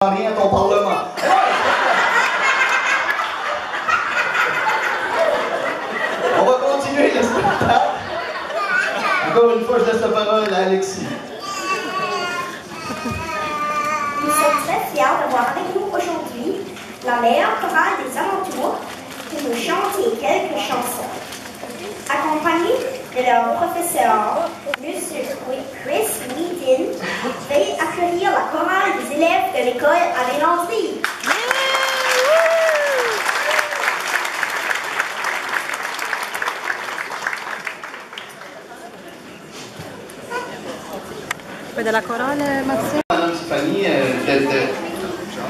Rien à ton parlement. On va continuer le spectacle. Encore une fois, je laisse la parole à Alexis. Nous sommes très fiers d'avoir avec nous aujourd'hui la meilleure chorale des alentours pour nous chanter quelques chansons. Accompagnés de leur professeur, M. Chris Whedon, veuillez accueillir la chorale des élèves de l'école à Landry. De la chorale, Maxime? Madame Tiffany,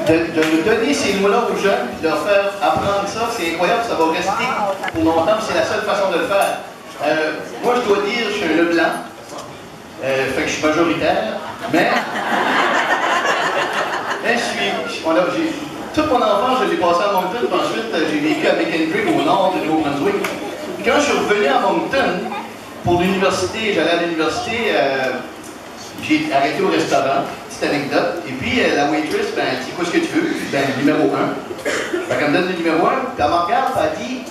de nous donner ces mots-là aux jeunes, puis de leur faire apprendre ça, c'est incroyable, ça va rester pour longtemps, c'est la seule façon de le faire. Moi, je dois dire, je suis un Leblanc, fait que je suis majoritaire, mais toute mon enfance, je l'ai passé à Moncton, puis ensuite, j'ai vécu à Beckenridge, au nord de Nouveau-Brunswick. Quand je suis revenu à Moncton, pour l'université, j'allais à l'université, j'ai arrêté au restaurant, petite anecdote, et puis la waitress, ben, elle dit, quoi ce que tu veux? Ben, numéro 1. Fait qu'elle me donne le numéro 1, puis elle me regarde, elle dit,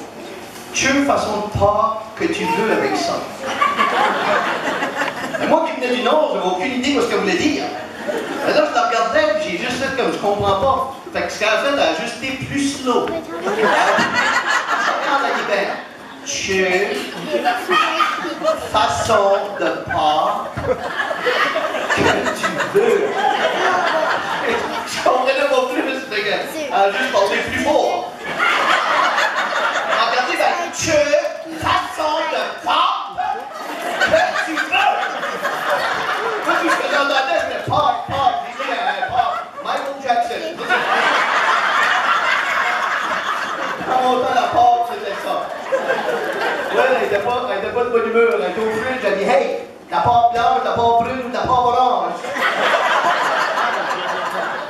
quelle façon de part que tu veux avec ça? Et moi qui venais du Nord, j'avais aucune idée de ce qu'elle voulait dire. Et là, je la regardais, puis j'ai juste fait comme je comprends pas. Fait que ce qu'elle a fait, elle a juste été plus slow. Elle a dit, ben, quelle façon de part que tu veux. Je comprenais pas plus, fait qu'elle a juste parlé plus fort. Regardez, ben, que façon de pop que tu veux. Moi, tout ce que j'entendais, c'était pop, pop, pop, Michael Jackson. En montant la pop, c'était ça. Ouais, elle était pas de bonne humeur. Elle était au fridge, elle dit, hey, la pop blanche, la pop brune ou la pop orange.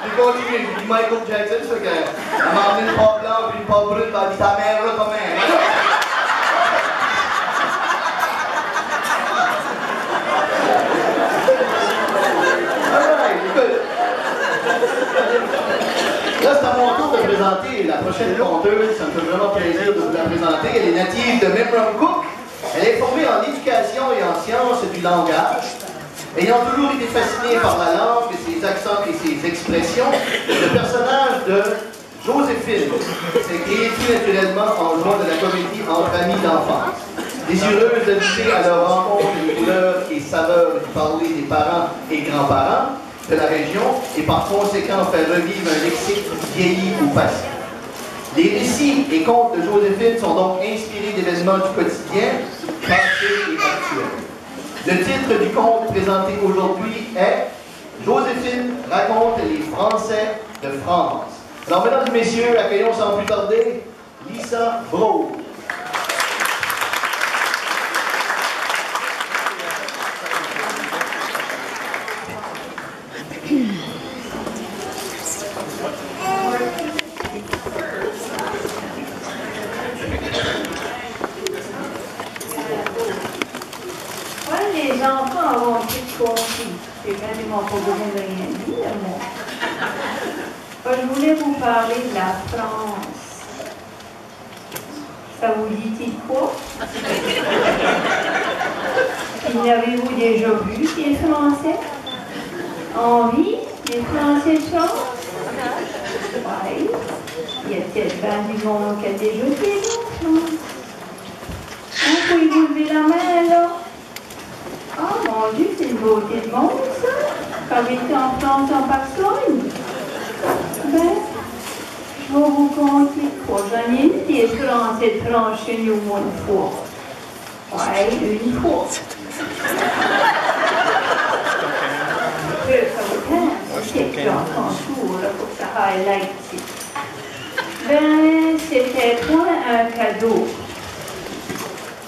J'ai continué, j'ai dit Michael Jackson, ça fait qu'elle m'a emmené une pop blanche puis une pop brune, elle m'a dit ta mère là, ta mère. Là, c'est à mon tour de présenter la prochaine conteuse. Ça me fait vraiment plaisir de vous la présenter. Elle est native de Memramcook. Elle est formée en éducation et en sciences du langage. Ayant toujours été fascinée par la langue, ses accents et ses expressions, le personnage de Joséphine s'est créé tout naturellement en jouant de la comédie entre amis d'enfance. Désireuse de goûter à leur rencontre les couleurs et saveurs du parler des parents et grands-parents de la région et par conséquent faire revivre un lexique vieilli ou passé. Les récits et contes de Joséphine sont donc inspirés d'événements du quotidien, passés et actuels. Le titre du conte présenté aujourd'hui est Joséphine raconte les Français de France. Alors, mesdames et messieurs, accueillons sans plus tarder Lisa Brault. Les enfants ont été compris. C'est quasiment pas besoin de rien dire, moi. Je voulais vous parler de la France. Ça vous dit-il quoi? Y avez-vous déjà vu des Français? Envie des Français de France? Oui. Il y a peut-être bien du monde qui a déjà été en France. Vous pouvez vous lever la main, là? Ah, mon Dieu, c'est une beauté de monde, ça. Quand j'étais en France en personne. Ben, je vais vous conter quoi. J'en ai eu des Français de France chez nous une fois. Ouais, une fois. Ça vous plaît? C'est que j'entends tout, là, pour que ça highlight ici. Ben, c'était point un cadeau.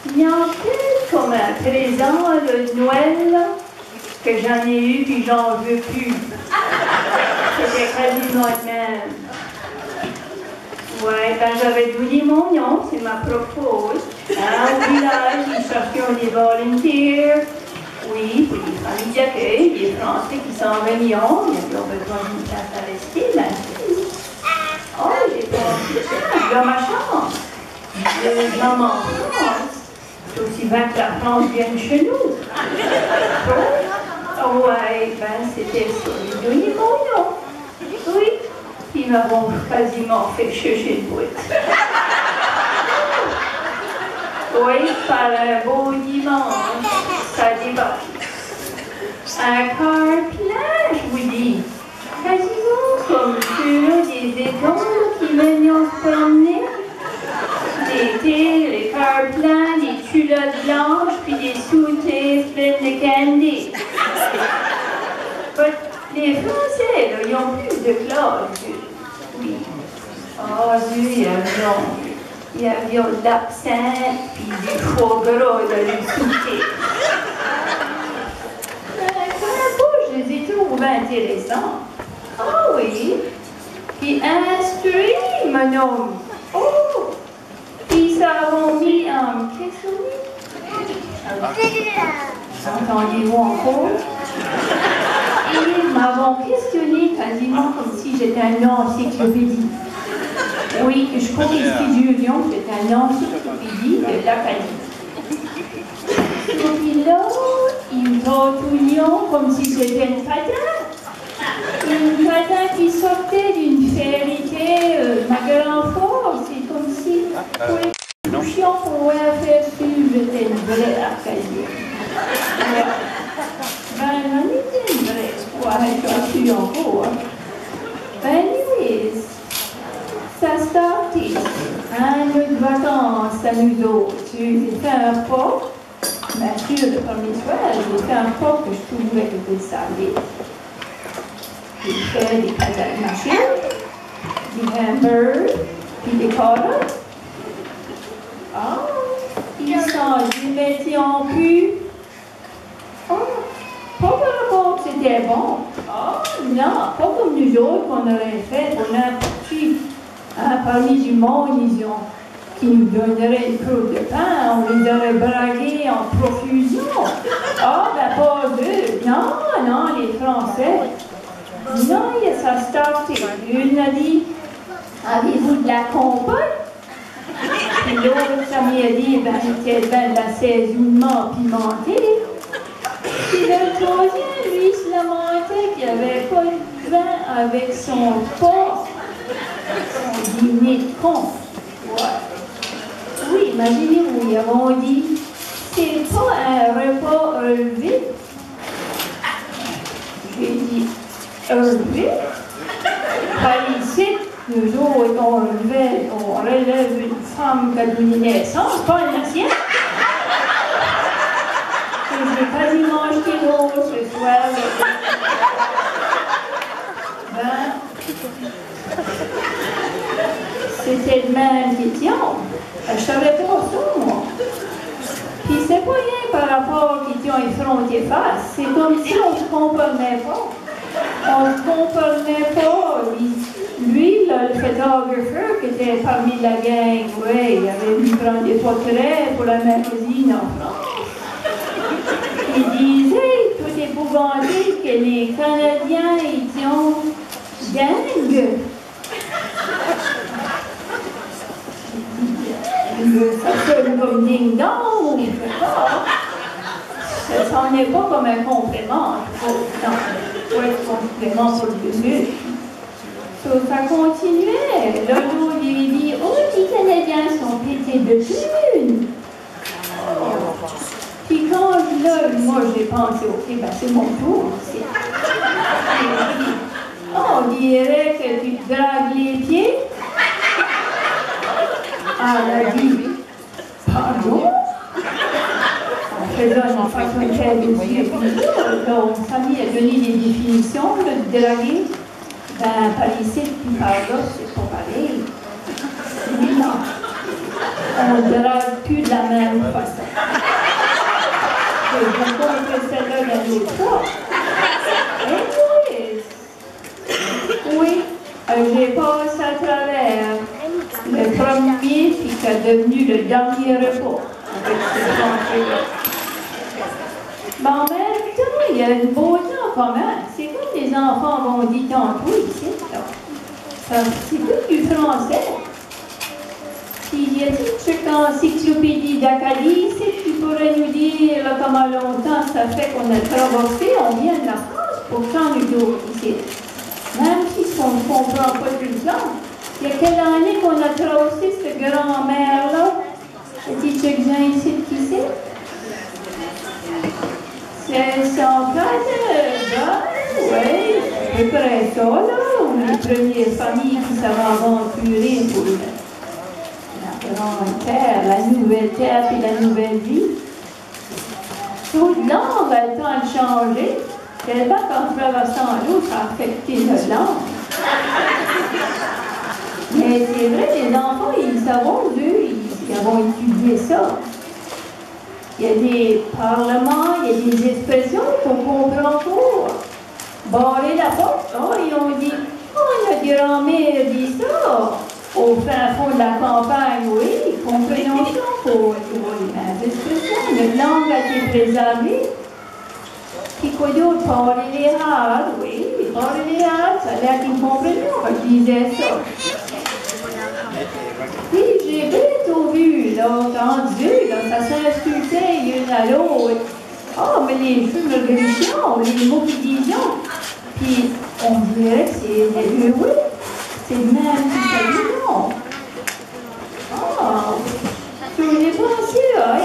Il y a peut-être comme un présent de Noël que j'en ai eu puis j'en veux plus. C'était quasiment le même. Ouais, ben j'avais donné mon nom, c'est ma propre faute. Hein, au village, ils cherchaient des volunteers. Oui, pour les familles d'accueil, des Français qui s'en venaient, ils ont besoin d'une place à rester, ben exemple en France, c'est aussi bien que la France vienne chez nous. Ouais, ben c'était ça. Ils donnaient mon nom. Oui. Ils m'avons quasiment fait chercher le bout. Oui, par un beau dimanche, ça débarque. Un car plein, je vous dis. Quasiment comme sur des étoiles qui venaient se promener. L'été, les cars pleins, des culottes blanches, puis des sous-têtes pleines de candy. Les Français, là, ils ont plus de classe. Oui. Ah, lui, il y avait de l'absinthe, puis du foie gras dans le souper. Je les ai trouvés intéressants. Ah oui. Puis instruits, mon homme. Oh! Puis ça m'ont mis en questionné. Entendez-vous encore? Ils m'avons questionné quasiment comme si j'étais un encyclopédie. Oui, que je constitution, j'étais un encyclopédie de l'Acadie. Et là, ils me trotouillent comme si c'était une patate. Une patate qui sortait d'une vérité, ma grande force. C'est comme si, pour les couchions, pour faire suivre, j'étais une vraie Acadienne. Ben, j'en étais une vraie. Ouais, j'en suis encore. Ben, anyways, ça startait. Un peu de vacances à nous autres. J'ai fait un pot. Bien sûr, le premier soir, j'ai fait un pot que je trouvais que c'était salé. J'ai fait des patates machines, des hamburgers, puis des carottes. Ah, ils s'en mettaient en plus. Oh, pas par rapport que c'était bon. Ah, non, pas comme nous autres qu'on aurait fait pour n'importe qui. Hein, parmi du monde, ils ont, qui nous donneraient une croûte de pain, on les aurait bragués en profusion. Ah, ben pas eux. Non, non, les Français. Non, ça a starté. Une a dit, avez-vous de la compote? Puis l'autre, ça m'a dit, ben, c'était ben de l'assaisonnement pimenté. Puis le troisième, lui, se lamentait qu'il n'avait pas de vin avec son pot, son dîner de con. Ouais. Oui, imaginez-vous, ils avons dit, c'est pas un repas relevé. J'ai dit, relevé? Par ici, nous autres, on relève une femme qui a donné naissance, pas une assiette. J'ai quasiment acheté l'eau ce soir. Ben, c'était le même question. Je savais pas ça, moi. Puis c'est pas rien par rapport aux questions effrontées face. C'est comme si on se comprenait pas. On se comprenait pas. Lui, là, le photographeur qui était parmi la gang, ouais, il avait dû prendre des portraits pour la magazine en France. Il disait, tout épouvanté, que les Canadiens étaient gang. Ça sonne comme ding-dong, je sais pas. Ça s'en est pas comme un complément. Non, il faut être complément pour le muscle. Ça continuait. L'autre, il dit, oh, les Canadiens sont pétés de thunes. Puis quand là, moi j'ai pensé, ok, ben c'est mon tour. On dirait que tu te dragues les pieds. Ah, elle a dit, pardon? En faisant une façon de faire des yeux. Donc, Samy a donné des définitions de draguer. Ben, par ici, puis par là, c'est pas pareil. Non. On ne drague plus de la même façon. Je rencontre celle-là dans l'autre fois. Oui, j'ai passé à travers le premier, puis qui est devenu le dernier repas avec ces Français-là. Mais en même temps, il y a une beauté en commun. C'est comme les enfants m'ont dit tantôt ici. C'est tout du français. Puis il y a tout ce qu'encyclopédie d'Acadie, tu pourrais nous dire là, comment longtemps ça fait qu'on a traversé, on vient de la France, pourtant nous autres ici. Même si on ne comprend pas tout le temps. Il y a quelle année qu'on a traversé cette grand-mère-là? Petit check-in ici, qui c'est? C'est 104, oui, à peu près ça, là, ou les premières familles qui s'avaient aventurées pour la grande terre, la nouvelle terre et la nouvelle vie. Tout le langue a le temps de changer. Tellement qu'en traversant l'eau, ça a affecté notre langue. Mais c'est vrai, les enfants, ils savent, eux, ils vont étudier ça. Il y a des parlements, il y a des expressions qu'on comprend pas. Barrer la porte, oh, ils ont dit, oh, la grand-mère dit ça. Au fin fond de la campagne, oui, compréhension pour les expressions. Notre langue a été préservée. Puis quoi d'autre? Parler les rares, oui, parler les rares, ça a l'air qu'ils comprenaient quand je disais ça. Puis j'ai bientôt vu, là, entendu, là, ça s'insultait une à l'autre. Ah, mais les fumergrichons, les mots qui disaient. Puis on dirait que c'est des oui, c'est le même qui ça dit non. Ah, je l'ai pensé, hein,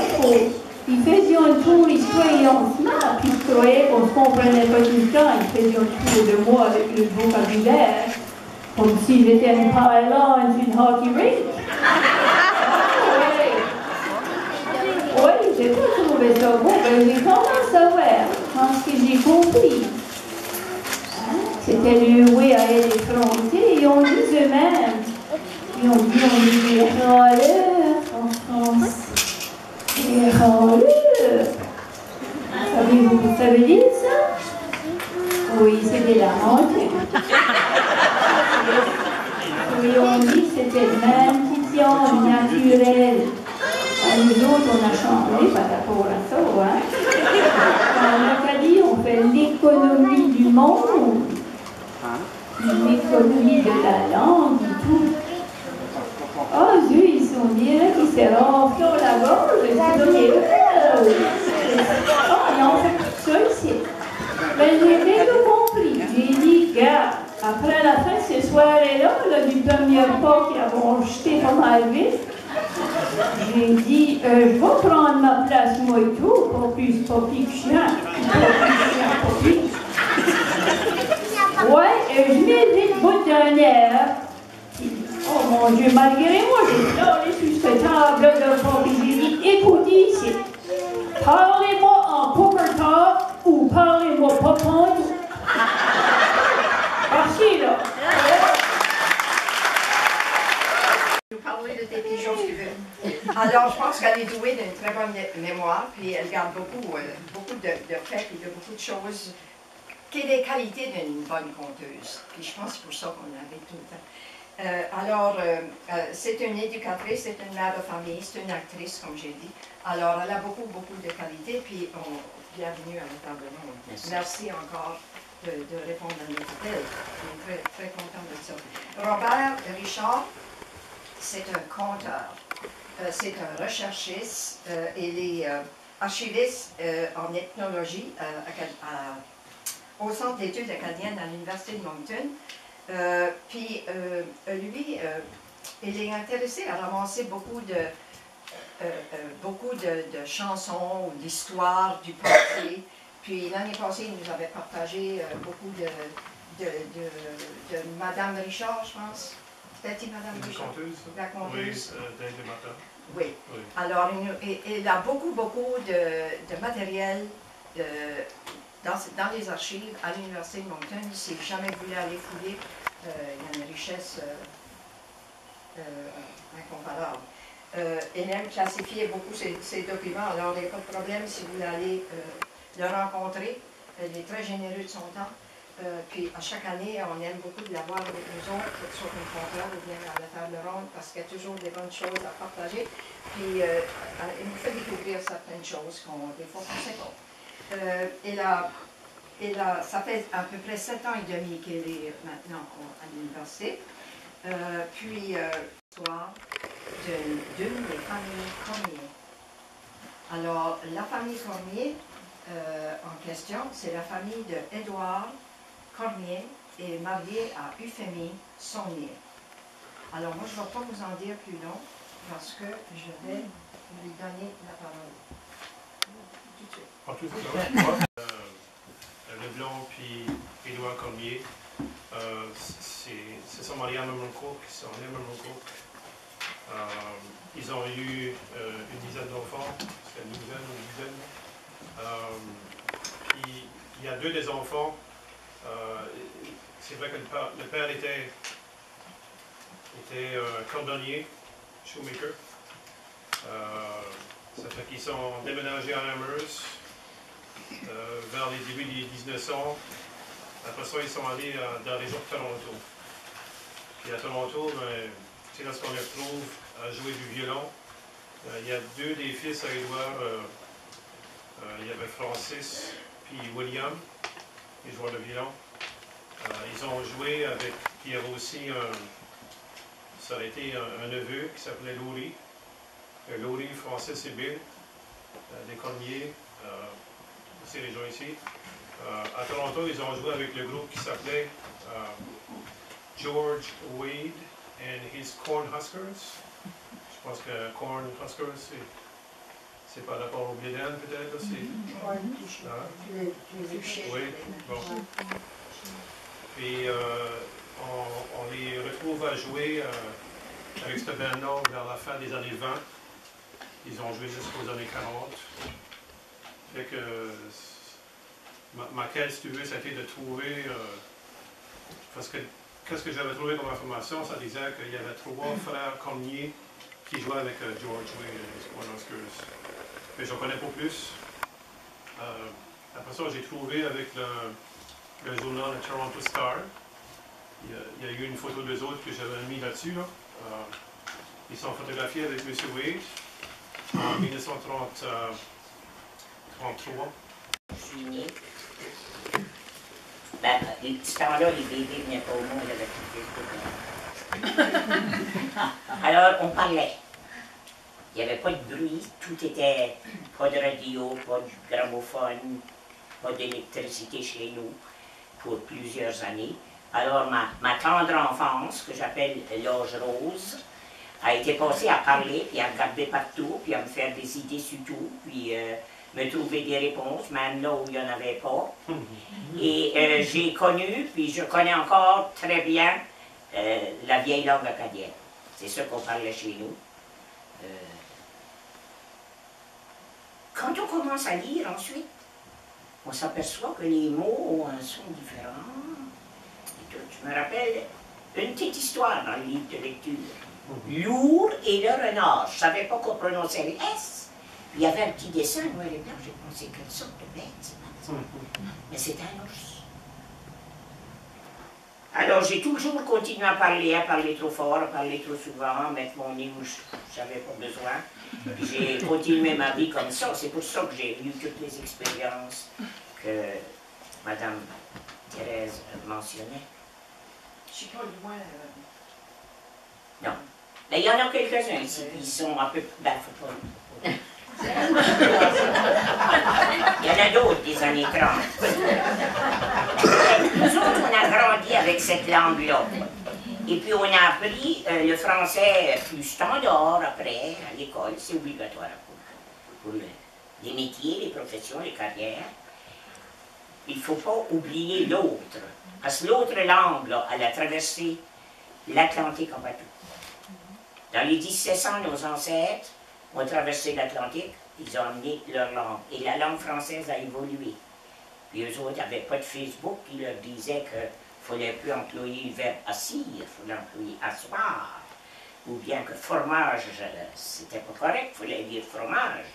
ils faisaient un tour, ils se croyaient en smart, puis ils croyaient qu'on ne se comprenait pas tout le temps. Ils faisaient un tour de moi avec le vocabulaire, comme si j'étais une pylon d'une hockey rink. Oui, j'ai pas trouvé ça beau, mais j'ai commencé à voir. Je pense que j'ai compris. C'était le oui à l'effronté, ils ont dit eux-mêmes. Ils ont dit des râleurs en France. Des râleurs. Savez-vous ce que ça veut dire, ça? Oui, c'est des lamentins. Oui, on dit que c'était le même question naturel. Nous autres, on a changé par rapport à ça, hein? En Acadie, on fait l'économie du monde, l'économie de la langue et tout. Ah, eux, ils sont bien, ils se renflent la gorge, et c'est donné. Ah, ils ont fait tout ça ici. Mais j'ai bien tout compris. J'ai dit, gars, après la fin de ce soirée-là, du premier pas qu'ils avons jeté pas mal vite, j'ai dit, je vais prendre ma place, moi et tout, pas plus que chien. Ouais, je mets vite bout d'un air. Oh mon Dieu, malgré moi, j'ai pleuré sur cette table de fond, et j'ai dit, écoutez ici, parlez-moi en poker talk ou parlez-moi pas ponte. Merci, là. Parler de tes pigeons, si tu veux. Alors, je pense qu'elle est douée d'une très bonne mémoire, puis elle garde beaucoup de faits et de beaucoup de choses qui est des qualités d'une bonne conteuse. Puis je pense que c'est pour ça qu'on l'avait tout le temps. C'est une éducatrice, c'est une mère de famille, c'est une actrice, comme j'ai dit. Alors, elle a beaucoup de qualités, puis bienvenue à la table ronde. Merci encore de répondre à notre appel. Je suis très content de ça. Robert Richard, c'est un conteur, c'est un recherchiste, il est archiviste en ethnologie au Centre d'études acadiennes à l'Université de Moncton. Lui, il est intéressé à ramasser beaucoup de chansons ou d'histoires du passé. Puis l'année passée, il nous avait partagé beaucoup de Madame Richard, je pense. C'était Madame Richard? La conteuse. Oui, oui. Alors, il a beaucoup de matériel dans les archives à l'Université de Moncton. Si jamais voulu aller fouiller, il y a une richesse incomparable. Il aime classifier beaucoup ses documents, alors il n'y a pas de problème si vous voulez aller le rencontrer. Il est très généreux de son temps. Puis à chaque année, on aime beaucoup de l'avoir avec nous autres, que ce soit comme conteur ou bien à la table ronde, parce qu'il y a toujours des bonnes choses à partager. Puis il nous fait découvrir certaines choses qu'on des fois on ne sait pas. Ça fait à peu près 7 ans et demi qu'elle est maintenant à l'université. Histoire, d'une des familles Cormier. Alors, la famille Cormier en question, c'est la famille de Édouard Cormier et marié à Euphémie Saunier. Alors, moi, je ne vais pas vous en dire plus long parce que je vais lui donner la parole. Tout de suite. Leblanc puis Édouard Cormier, se sont mariés à même couple, ils sont nés à même couple. Ils ont eu une dizaine d'enfants, c'est une douzaine ou une dizaine. Puis il y a deux des enfants. C'est vrai que le père était cordonnier, shoemaker. Ça fait qu'ils sont déménagés à Amherst vers les débuts des 1900. Après ça, ils sont allés dans la région de Toronto. Puis à Toronto, c'est là ce qu'on les retrouve à jouer du violon. Il y a deux des fils à Édouard. Il y avait Francis puis William, les joueurs de violon. Ils ont joué avec, puis il y avait aussi ça a été un neveu qui s'appelait Laurie. Laurie, Francis et Bill, des Cormiers, c'est les gens ici. À Toronto, ils ont joué avec le groupe qui s'appelait George Wade and his Cornhuskers. Je pense que Cornhuskers, c'est par rapport au blé d'Inde peut-être. Oui, bon. Puis on les retrouve à jouer avec cette band-là vers la fin des années 20. Ils ont joué jusqu'aux années 40. Fait que ma quête, si tu veux, c'était de trouver, parce que qu'est-ce que j'avais trouvé comme information, ça disait qu'il y avait 3 frères Cormier qui jouaient avec George Wade et les Cornhuskers. Mais je n'en connais pas plus. Après ça, j'ai trouvé avec le journal de Toronto Star. Il y a eu une photo d'eux autres que j'avais mis là-dessus. Là. Ils sont photographiés avec M. Wade en 1933. Je suis née. Ben, ce temps-là, les bébés venaient pas au monde avec le. Alors, on parlait. Il n'y avait pas de bruit, tout était, pas de radio, pas de gramophone, pas d'électricité chez nous pour plusieurs années. Alors, ma tendre enfance, que j'appelle l'âge rose, a été passée à parler, puis à regarder partout, puis à me faire des idées sur tout, puis me trouver des réponses, même là où il n'y en avait pas. Et j'ai connu, puis je connais encore très bien la vieille langue acadienne. C'est ça qu'on parlait chez nous. Quand on commence à lire ensuite, on s'aperçoit que les mots ont un son différent. Et tout. Je me rappelle une petite histoire dans le livre de lecture. L'ours et le renard. Je ne savais pas qu'on prononçait le S. Puis il y avait un petit dessin noir et blanc. J'ai pensé, quelle sorte de bête c'est. Mais c'était un ours. Alors j'ai toujours continué à parler trop fort, à parler trop souvent, mettre mon nez où je n'avais pas besoin. J'ai continué ma vie comme ça. C'est pour ça que j'ai eu toutes les expériences que Mme Thérèse mentionnait. Je ne suis pas loin. Non. Mais il y en a quelques-uns ici qui sont un peu. Ben, faut pas. Il y en a d'autres des années 30. Nous autres, on a grandi avec cette langue-là. Et puis on a appris le français plus standard après, à l'école, c'est obligatoire pour les métiers, les professions, les carrières. Il ne faut pas oublier l'autre. Parce que l'autre langue, là, elle a traversé l'Atlantique en bateau. Dans les 1700, nos ancêtres ont traversé l'Atlantique, ils ont amené leur langue. Et la langue française a évolué. Puis eux autres n'avaient pas de Facebook, ils leur disaient qu'il ne fallait plus employer le verbe assir, il fallait employer asseoir. Ou bien que fromage, c'était pas correct, il fallait dire fromage.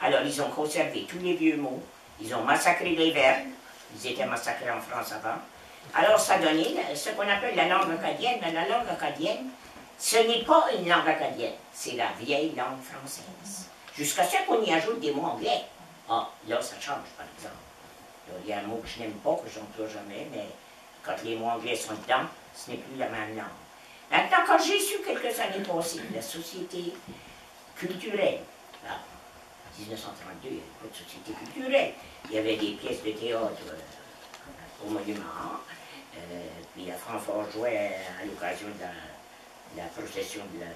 Alors ils ont conservé tous les vieux mots, ils ont massacré les verbes, ils étaient massacrés en France avant. Alors ça donnait ce qu'on appelle la langue acadienne. Mais la langue acadienne, ce n'est pas une langue acadienne, c'est la vieille langue française. Jusqu'à ce qu'on y ajoute des mots anglais. Ah, là, ça change, par exemple. Là, il y a un mot que je n'aime pas, que je n'emploie jamais, mais quand les mots anglais sont dedans, ce n'est plus la même langue. Maintenant, quand j'ai su quelques années passées que la société culturelle, là, en 1932, il n'y avait pas de société culturelle, il y avait des pièces de théâtre au monument, puis la fanfare jouait à l'occasion de la procession de la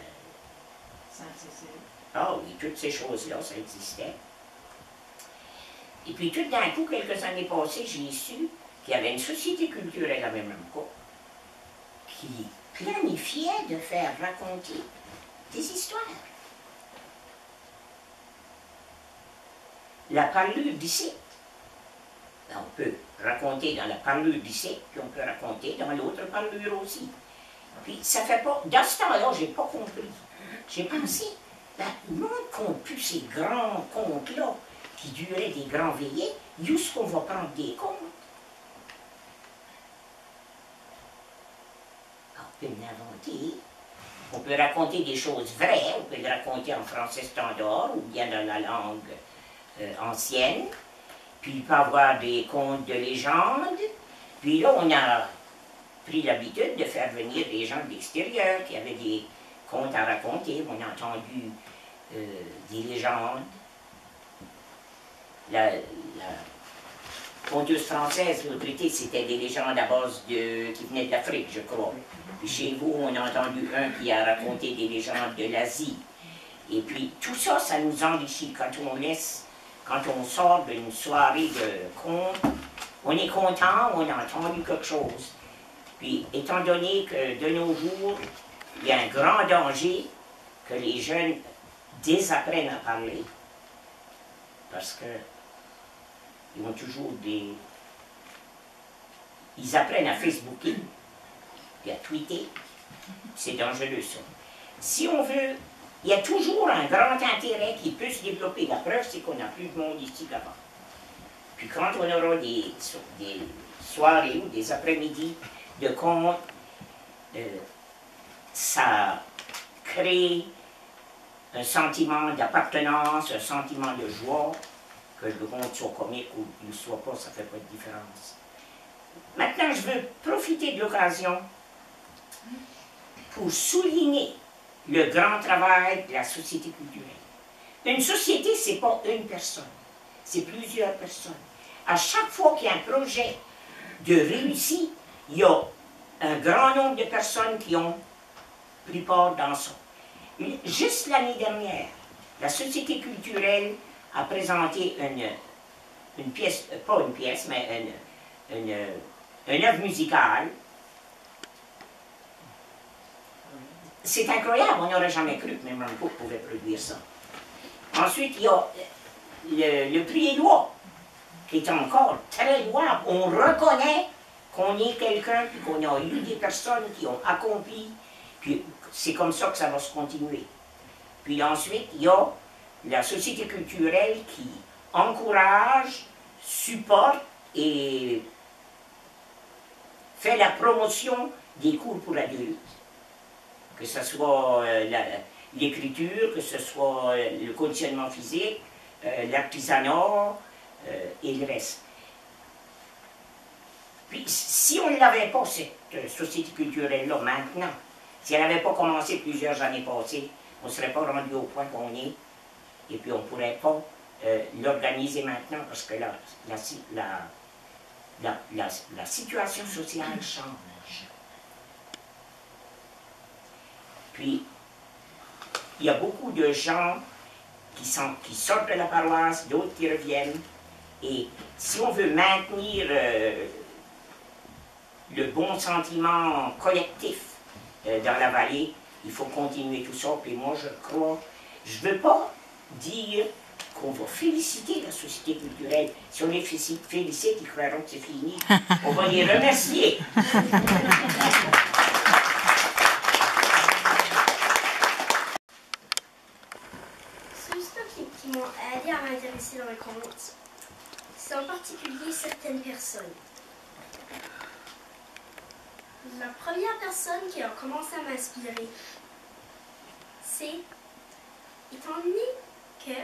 Sainte-Cécile. Ah oui, toutes ces choses-là, ça existait. Et puis tout d'un coup, quelques années passées, j'ai su qu'il y avait une société culturelle à Memramcook qui planifiait de faire raconter des histoires. La parlure d'ici. On peut raconter dans la parlure d'ici, puis on peut raconter dans l'autre parlure aussi. Puis ça fait pas... Dans ce temps-là, j'ai pas compris. J'ai pensé, ben, nous qu'on pu ces grands contes-là, qui duraient des grands veillées, où est-ce qu'on va prendre des contes? On peut l'inventer. On peut raconter des choses vraies, on peut le raconter en français standard ou bien dans la langue ancienne. Puis il peut y avoir des contes de légende. Puis là, on a pris l'habitude de faire venir des gens de l'extérieur qui avaient des contes à raconter. On a entendu des légendes. La conteuse française, l'autre été, c'était des légendes à base qui venaient de l'Afrique, je crois. Puis chez vous, on a entendu un qui a raconté des légendes de l'Asie. Et puis tout ça, ça nous enrichit quand on sort d'une soirée de contes, on est content, on a entendu quelque chose. Puis étant donné que de nos jours, il y a un grand danger que les jeunes désapprennent à parler, parce que ils ont toujours des... Ils apprennent à Facebooker, puis à tweeter. C'est dangereux, ça. Si on veut... Il y a toujours un grand intérêt qui peut se développer. La preuve, c'est qu'on a plus de monde ici qu'avant. Puis quand on aura des soirées ou des après-midi de contes, ça crée un sentiment d'appartenance, un sentiment de joie, que le conte soit comique ou ne soit pas, ça ne fait pas de différence. Maintenant, je veux profiter de l'occasion pour souligner le grand travail de la société culturelle. Une société, ce n'est pas une personne, c'est plusieurs personnes. À chaque fois qu'il y a un projet de réussite, il y a un grand nombre de personnes qui ont pris part dans ça. Juste l'année dernière, la société culturelle a présenté une pièce, pas une pièce, mais une œuvre musicale. C'est incroyable, on n'aurait jamais cru que Memramcook pouvait produire ça. Ensuite, il y a le prix Éloi, qui est encore très louable. On reconnaît qu'on est quelqu'un, puis qu'on a eu des personnes qui ont accompli, puis c'est comme ça que ça va se continuer. Puis ensuite, il y a la société culturelle qui encourage, supporte et fait la promotion des cours pour adultes. Que ce soit l'écriture, que ce soit le conditionnement physique, l'artisanat et le reste. Puis, si on n'avait pas cette société culturelle-là maintenant, si elle n'avait pas commencé plusieurs années passées, on ne serait pas rendu au point qu'on est, et puis on ne pourrait pas l'organiser maintenant, parce que la situation sociale change. Puis, il y a beaucoup de gens qui sortent de la paroisse, d'autres qui reviennent. Et si on veut maintenir le bon sentiment collectif dans la vallée, il faut continuer tout ça. Puis moi, je crois, je ne veux pas dire qu'on va féliciter la société culturelle. Si on les félicite, ils croiront que c'est fini. On va les remercier. Qui m'ont aidé à m'intéresser dans le conte, c'est en particulier certaines personnes. La première personne qui a commencé à m'inspirer, c'est, étant donné que,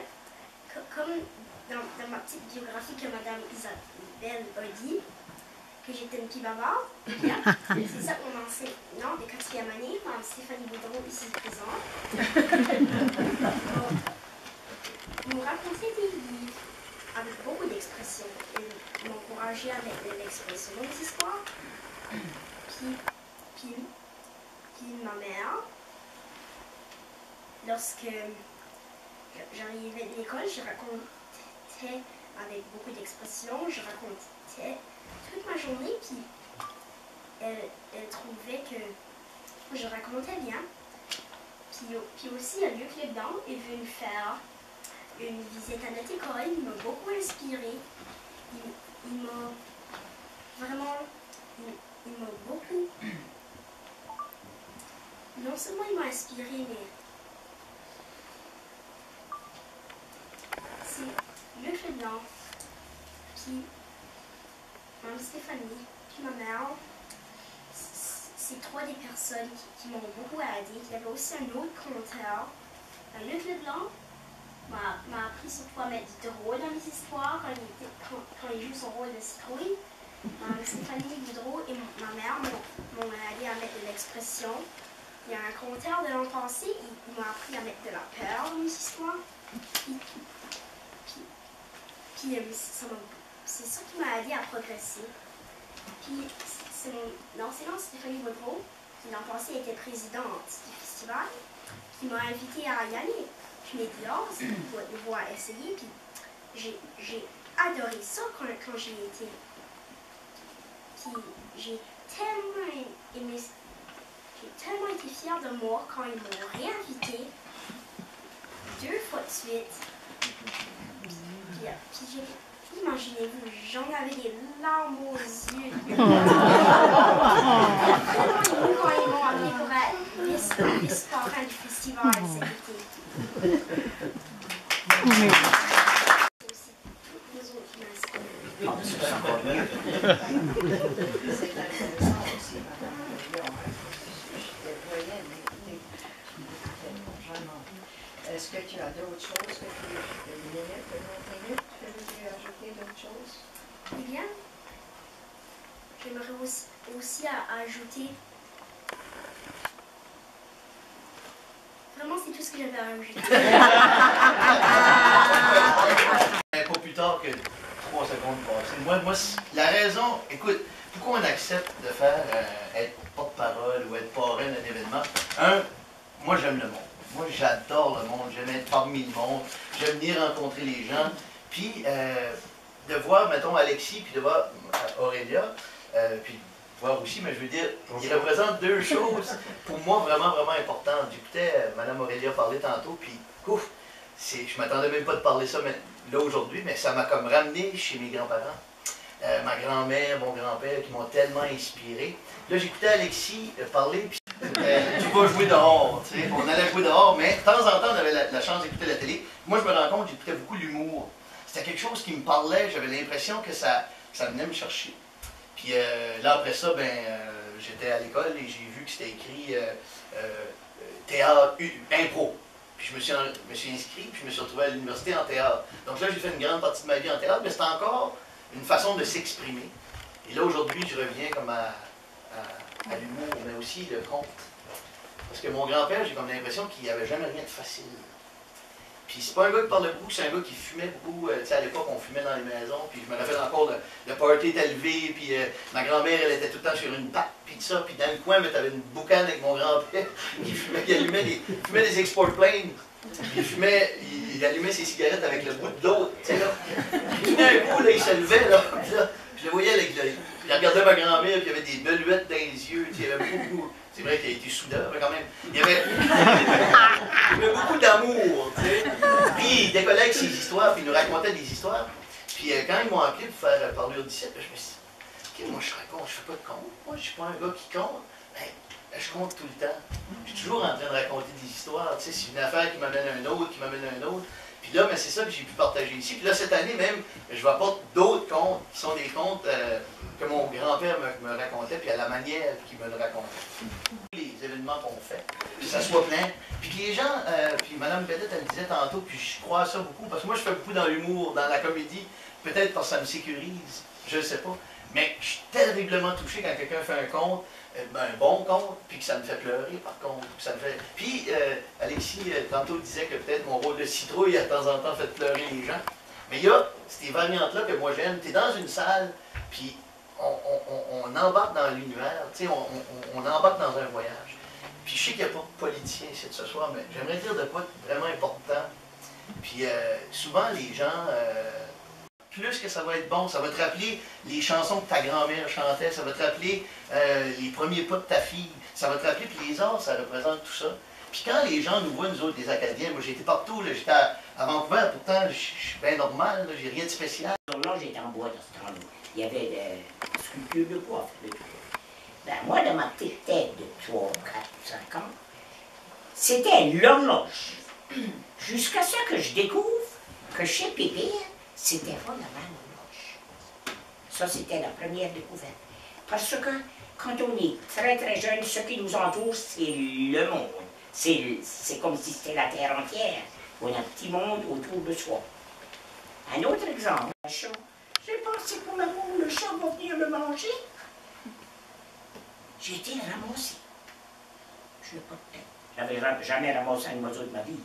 comme dans ma petite biographie que Mme Isabelle a dit, que j'étais une petite bavarde. C'est ça mon enseignant de 4e année, Mme Stéphanie Boudreau, ici présente. Nous racontait des livres avec beaucoup d'expressions. Elle m'encourageait avec l'expression des histoires. Puis ma mère, lorsque j'arrivais de l'école, je racontais avec beaucoup d'expressions, je racontais toute ma journée, puis elle trouvait que je racontais bien. Puis aussi, Luc Leblanc est venu faire une visite à notre école, il m'a beaucoup inspiré. Il m'a vraiment, il m'a beaucoup, non seulement il m'a inspiré, mais c'est Luc Leblanc, puis Mme Stéphanie, puis ma mère. C'est 3 des personnes qui m'ont beaucoup aidé. Il y avait aussi un autre conteur, Luc Leblanc, m'a appris surtout à mettre du drôle dans les histoires quand il joue son rôle de citrouille. Stéphanie Boudreau et ma mère m'ont aidé à mettre de l'expression. Il y a un conteur de l'an passé, il m'a appris à mettre de la peur dans les histoires. Puis c'est ça qui m'a aidé à progresser. Puis c'est mon enseignante Stéphanie Boudreau, qui l'an passé était présidente du festival, qui m'a invité à y aller. Je m'ai dit, oh, c'est de devoir essayer, puis j'ai adoré ça quand j'y étais. Puis j'ai tellement aimé, j'ai tellement été fière de moi quand ils m'ont réinvité 2 fois de suite. Puis imaginez-vous, j'en avais des larmes aux yeux. Tellement ému quand ils m'ont amené pour être vice-parrain du festival cet été. Est-ce que tu as d'autres choses que tu veux ajouter d'autres choses? Eh bien, j'aimerais aussi ajouter. Vraiment, c'est tout ce que j'avais à ajouter. Pas plus tard que 3 secondes passées. Moi, la raison, écoute, pourquoi on accepte de faire être porte-parole ou être parrain d'un événement? Moi j'aime le monde. Moi j'adore le monde, j'aime être parmi le monde, j'aime venir rencontrer les gens. Puis de voir, mettons, Alexis, puis de voir Aurélia, puis de voir aussi, mais je veux dire, ils représentent 2 choses pour moi vraiment, vraiment importantes. J'écoutais Mme Aurélia parler tantôt, puis ouf, je m'attendais même pas de parler ça là aujourd'hui, mais ça m'a comme ramené chez mes grands-parents. Ma grand-mère, mon grand-père, qui m'ont tellement inspiré. Là, j'écoutais Alexis parler, puis tu vas jouer dehors, tu sais, on allait jouer dehors, mais de temps en temps, on avait la chance d'écouter la télé. Moi, je me rends compte, j'écoutais beaucoup l'humour. C'était quelque chose qui me parlait, j'avais l'impression que ça venait me chercher. Puis là, après ça, j'étais à l'école et j'ai vu que c'était écrit théâtre, impro. Puis je me suis inscrit, puis je me suis retrouvé à l'université en théâtre. Donc là, j'ai fait une grande partie de ma vie en théâtre, mais c'était encore une façon de s'exprimer. Et là, aujourd'hui, je reviens comme à l'humour, mais aussi le conte. Parce que mon grand-père, j'ai comme l'impression qu'il n'avait jamais rien de facile. Puis c'est pas un gars qui parle beaucoup, c'est un gars qui fumait beaucoup. Tu sais, à l'époque, on fumait dans les maisons, puis je me rappelle encore, le party était levé, puis ma grand-mère, elle était tout le temps sur une patte, puis tout ça. Puis dans le coin, tu avais une boucane avec mon grand-père qui fumait, il fumait des export planes. Il allumait ses cigarettes avec le bout de l'autre, tu sais, là. Puis tout d'un coup, là, il se levait, là, je le voyais avec il regardait ma grand-mère, puis il y avait des beluettes dans les yeux, tu sais, il y avait beaucoup. C'est vrai qu'il a été soudeur, mais quand même, il y avait beaucoup d'amour, tu sais. Puis il décollait avec ses histoires, puis il nous racontait des histoires. Puis quand ils m'ont appelé pour faire parler au 17, je me suis dit, OK, moi je raconte, je fais pas de conte. Moi, je suis pas un gars qui compte. Ben, je compte tout le temps. Je suis toujours en train de raconter des histoires, tu sais, c'est une affaire qui m'amène un autre, qui m'amène un autre. Puis là, c'est ça que j'ai pu partager ici. Puis là, cette année même, je vais apporter d'autres contes, qui sont des contes que mon grand-père me racontait, puis à la manière qu'il me le racontait. Les événements qu'on fait, que ça soit plein. Puis que les gens, puis Mme Bellette, elle me disait tantôt, puis je crois à ça beaucoup, parce que moi, je fais beaucoup dans l'humour, dans la comédie, peut-être parce que ça me sécurise, je ne sais pas. Mais je suis terriblement touché quand quelqu'un fait un conte, un bon conte, puis que ça me fait pleurer par contre. Ça me fait... Puis Alexis, tantôt disait que peut-être mon rôle de citrouille, à de temps en temps, fait pleurer les gens. Mais il y a ces variantes-là que moi j'aime. Tu es dans une salle, puis on embarque dans l'univers, on embarque dans un voyage. Puis je sais qu'il n'y a pas de politicien ici de ce soir, mais j'aimerais dire de quoi de vraiment important. Puis souvent les gens... plus que ça va être bon, ça va te rappeler les chansons que ta grand-mère chantait, ça va te rappeler les premiers pas de ta fille, ça va te rappeler, puis les arts, ça représente tout ça. Puis quand les gens nous voient, nous autres, les Acadiens, moi j'ai été partout, j'étais à Vancouver, pourtant je suis bien normal, j'ai rien de spécial. L'horloge était en bois dans ce temps-là. Il y avait des sculptures de bois. Ben, moi, dans ma petite tête de 3, 4, 5 ans, c'était l'horloge. Jusqu'à ce que je découvre que chez Pépère, c'était pas la même horloge. Ça, c'était la première découverte. Parce que quand on est très très jeune, ce qui nous entoure, c'est le monde. C'est comme si c'était la terre entière. On a un petit monde autour de soi. Un autre exemple, un chat. J'ai pensé pour l'amour, le chat va venir me manger. J'ai été ramassé. Je n'ai pas de tête. J'avais jamais ramassé un oiseau de ma vie.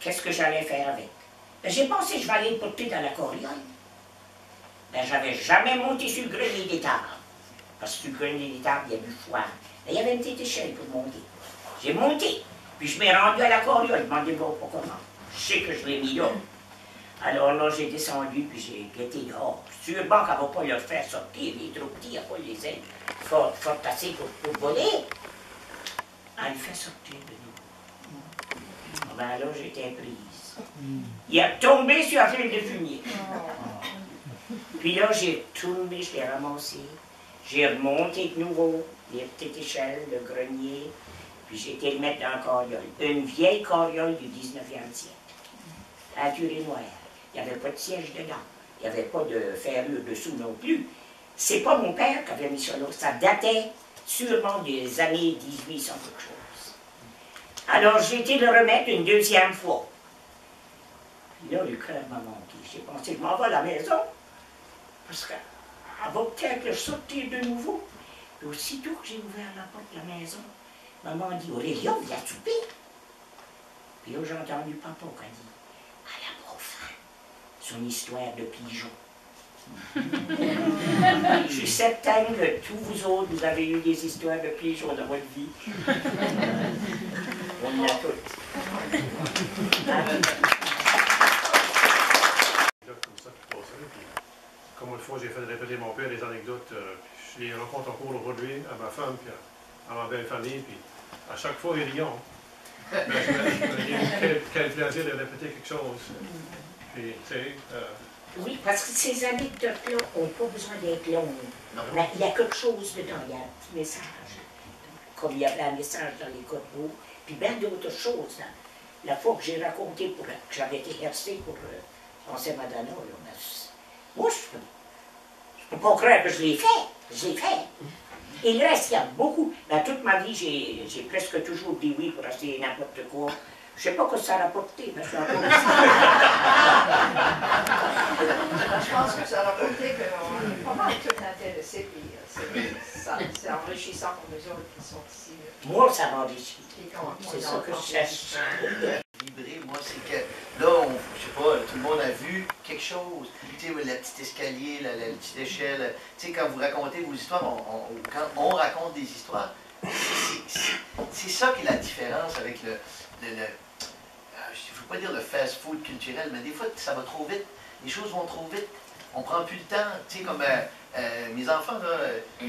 Qu'est-ce que j'allais faire avec? Ben, j'ai pensé que je vais aller le porter dans la corriole. Ben, j'avais jamais monté sur le grenier des tables. Parce que sur le grenier des tables, il y a du foin. Ben, il y avait une petite échelle pour monter. J'ai monté. Puis je m'ai rendu à la corriole. Demandez-moi pas comment. Je sais que je l'ai mis là. Alors là, j'ai descendu, puis j'ai guetté dehors. Sûrement qu'elle ne va pas leur faire sortir, il est trop petit, il n'a pas les ailes fort assez pour voler. Elle fait sortir de nous. Ben là, j'étais prise. Il a tombé sur la file de fumier. Puis là, j'ai tombé, je l'ai ramassé. J'ai remonté de nouveau, les petites échelles, le grenier, puis j'ai été le mettre dans la carriole. Une vieille carriole du 19e siècle. À durée noire. Il n'y avait pas de siège dedans. Il n'y avait pas de ferrure dessous non plus. C'est pas mon père qui avait mis ça là. Ça datait sûrement des années 1800 quelque chose. Alors j'ai été le remettre une deuxième fois. Puis là, le cœur m'a manqué. J'ai pensé, je m'en vais à la maison. Parce qu'elle va peut-être sortir de nouveau. Et aussitôt que j'ai ouvert la porte de la maison, maman dit, Aurélia, viens souper. Puis là, j'ai entendu papa qui a dit, elle a pas faim. Son histoire de pigeon. Je suis certaine que tous vous autres, vous avez eu des histoires de pigeons dans votre vie. On en a toutes. Comme une fois, j'ai fait répéter mon père des anecdotes, je les rencontre encore aujourd'hui à ma femme, puis à ma belle famille, puis à chaque fois, ils rient. Mais je me dis, quel plaisir de répéter quelque chose. Puis, tu sais... Oui, parce que ces anecdotes-là n'ont pas besoin d'être longues. Mais il y a quelque chose dedans, il y a un petit message. Comme il y avait un message dans les corbeaux, puis bien d'autres choses. Là. La fois que j'ai raconté que j'avais été hersé pour penser Madonna, là, moi, je ne peux pas croire que je l'ai fait. Je l'ai fait. Et il reste, il y a beaucoup. Dans toute ma vie, j'ai presque toujours dit oui pour acheter n'importe quoi. Je ne sais pas que ça a rapporté, mais je suis encore ici. Je pense que ça a rapporté qu'on est pas mal tout intéressés, puis c'est enrichissant pour nous autres qui sont ici. Moi, ça m'enrichit. C'est ça que je cherche. Vibrer, moi, c'est que là, je sais pas, tout le monde a vu quelque chose. Tu sais, le petit escalier, la petite échelle. Tu sais, quand vous racontez vos histoires, quand on raconte des histoires, c'est ça qui est la différence avec le je ne veux pas dire le fast-food culturel, mais des fois, ça va trop vite. Les choses vont trop vite. On prend plus le temps. Tu sais, comme mes enfants, là,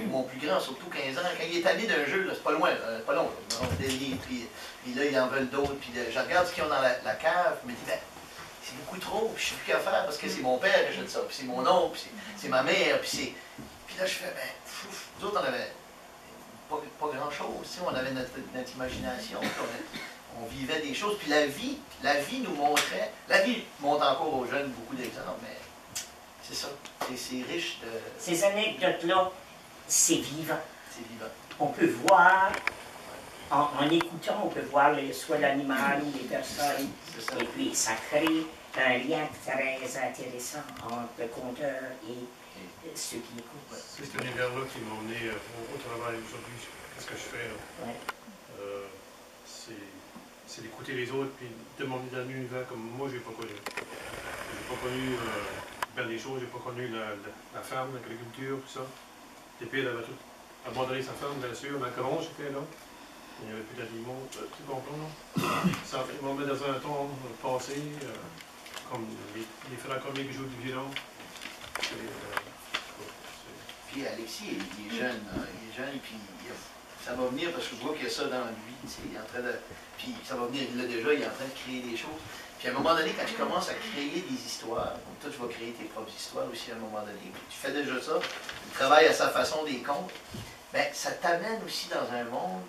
mon plus grand, surtout 15 ans, quand il est tanné d'un jeu, c'est pas loin, pas long. On fait des livres, puis là, ils en veulent d'autres. Puis je regarde ce qu'ils ont dans la cave, je me dis, ben, c'est beaucoup trop, puis je sais plus qu'à faire, parce que c'est mon père qui achète ça, puis c'est mon oncle, puis c'est ma mère, puis c'est... Puis là, je fais, ben, nous autres, on avait pas grand-chose, tu sais, on avait notre imagination, on vivait des choses, puis la vie nous montrait, la vie montre encore aux jeunes beaucoup d'exemples, mais c'est ça, c'est riche de... Ces anecdotes-là, c'est vivant. C'est vivant. On peut voir, en écoutant, on peut voir soit l'animal ou les personnes, et puis ça crée un lien très intéressant entre le conteur ceux qui écoutent. Ouais. C'est cet univers-là qui m'a emmené au travail aujourd'hui. Ce que je fais, Ouais. c'est d'écouter les autres puis de m'emmener dans un univers comme moi, je n'ai pas connu. Je n'ai pas connu bien des choses, je n'ai pas connu la ferme, l'agriculture, tout ça. Et puis, elle avait tout abandonné sa ferme, bien sûr. Ma grange était là. Il n'y avait plus d'animaux, tu comprends? Ça m'a mis dans un temps passé, comme les frères comiques qui jouent du violon. Puis Alexis, il est jeune, puis ça va venir parce que je vois qu'il y a ça dans lui, tu sais, il est en train de... Puis ça va venir, là déjà, il est en train de créer des choses. Puis à un moment donné, quand tu commences à créer des histoires, donc toi tu vas créer tes propres histoires aussi à un moment donné, puis tu fais déjà ça, tu travailles à sa façon des contes, bien ça t'amène aussi dans un monde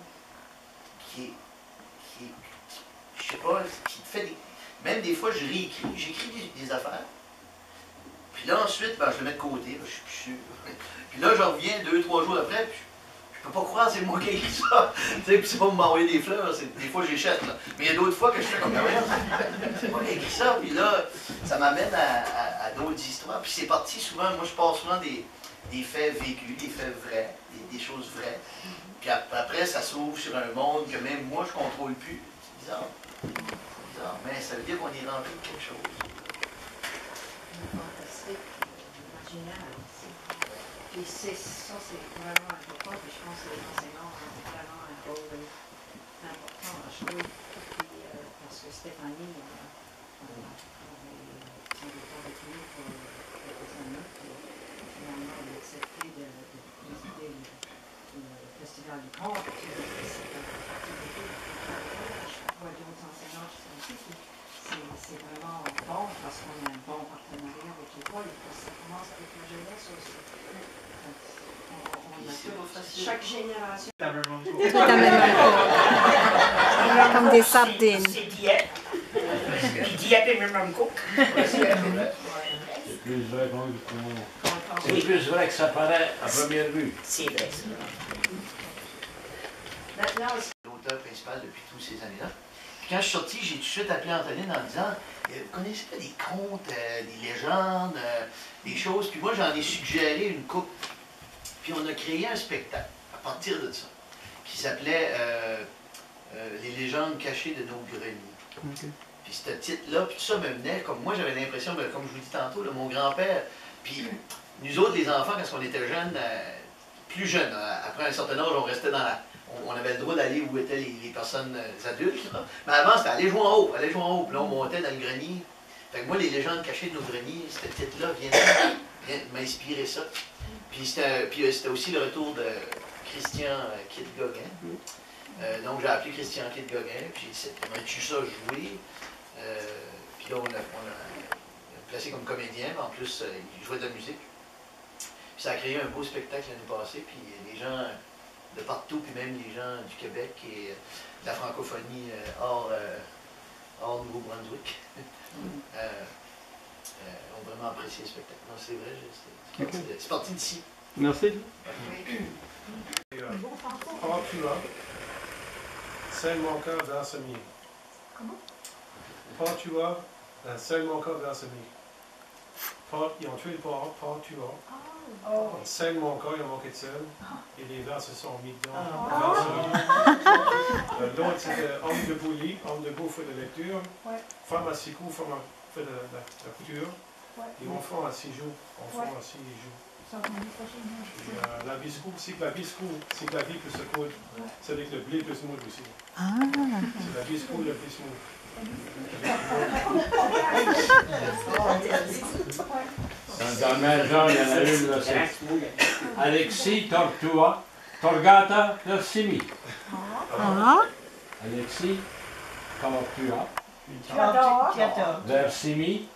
qui est je sais pas, qui te fait des... Même des fois, j'écris des affaires, puis là ensuite, ben, je le mets de côté, ben, je suis plus sûr. Puis là, je reviens 2-3 jours après, puis je peux pas croire c'est moi qui ai écrit ça. Puis c'est pas pour m'envoyer des fleurs, des fois j'échette, là. Mais il y a d'autres fois que je fais comme c'est moi qui ai écrit ça, puis là, ça m'amène à d'autres histoires. Puis c'est parti souvent, moi je pars souvent des faits vécus, des faits vrais, des choses vraies. Puis après, ça s'ouvre sur un monde que même moi je contrôle plus. C'est bizarre. C'est bizarre, mais ça veut dire qu'on est rempli de quelque chose. Fantastique, imaginaire aussi. Puis ça, c'est vraiment important, puis je pense que les enseignants ont vraiment un rôle important à jouer. Puis, parce que Stéphanie, on avait avec nous pour quelques années, puis finalement, on a accepté de visiter le Festival du Conte, puis c'est une activité je vois d'autres enseignants qui sont ici, puis c'est vraiment bon parce qu'on a un bon partenariat avec l'école, parce que ça commence avec la jeunesse aussi. Chaque génération. Comme des sardines. C'est Dieppe. Puis Dieppe et même cook. C'est plus vrai c'est plus vrai que ça paraît à première vue. C'est vrai, ça. L'auteur principal depuis toutes ces années-là. Puis quand je suis sorti, j'ai tout de suite appelé Antonine en disant vous connaissez pas des contes, des légendes, des choses. Puis moi, j'en ai suggéré une couple. Puis on a créé un spectacle à partir de ça, qui s'appelait Les légendes cachées de nos greniers. Okay. Puis ce titre-là, puis tout ça me venait, comme moi j'avais l'impression, comme je vous dis tantôt, là, mon grand-père, puis nous autres les enfants, quand on était jeunes, plus jeunes, après un certain âge, on restait dans la... On avait le droit d'aller où étaient les personnes adultes, là. Mais avant c'était aller jouer en haut, puis là on montait dans le grenier. Fait que moi, les légendes cachées de nos greniers, ce titre-là vient de m'inspirer ça. Puis c'était aussi le retour de Christian Kid Gauguin. Donc j'ai appelé Christian Kid Gauguin, puis on a tué ça jouer. Puis là, on l'a placé comme comédien, mais en plus, il jouait de la musique. Puis ça a créé un beau spectacle l'année passée, puis les gens de partout, puis même les gens du Québec et de la francophonie hors Nouveau-Brunswick ont vraiment apprécié le spectacle. Non, c'est vrai, c'est parti d'ici. Merci. Portua, Saint-Monca vers Semier. Comment? Portua, Saint-Monca vers Semier. Ils ont tué le port, Portua. Saint-Monca, ils ont manqué de sel. Et les vers se sont mis dedans. L'autre, c'était homme de bouillie, homme de beau fait de lecture. Femme à 6 coups, femme fait de la couture. Et enfant à 6 jours. Enfant à 6 jours. Et la biscou, c'est que la biscou, c'est que la vie plus se coule. C'est avec le blé plus smooth aussi. C'est la biscou le plus smooth. Dans le même genre, il y en a une là, c'est Alexis Tortua, Torgata Versimi. Alexis Tortua, Versimi.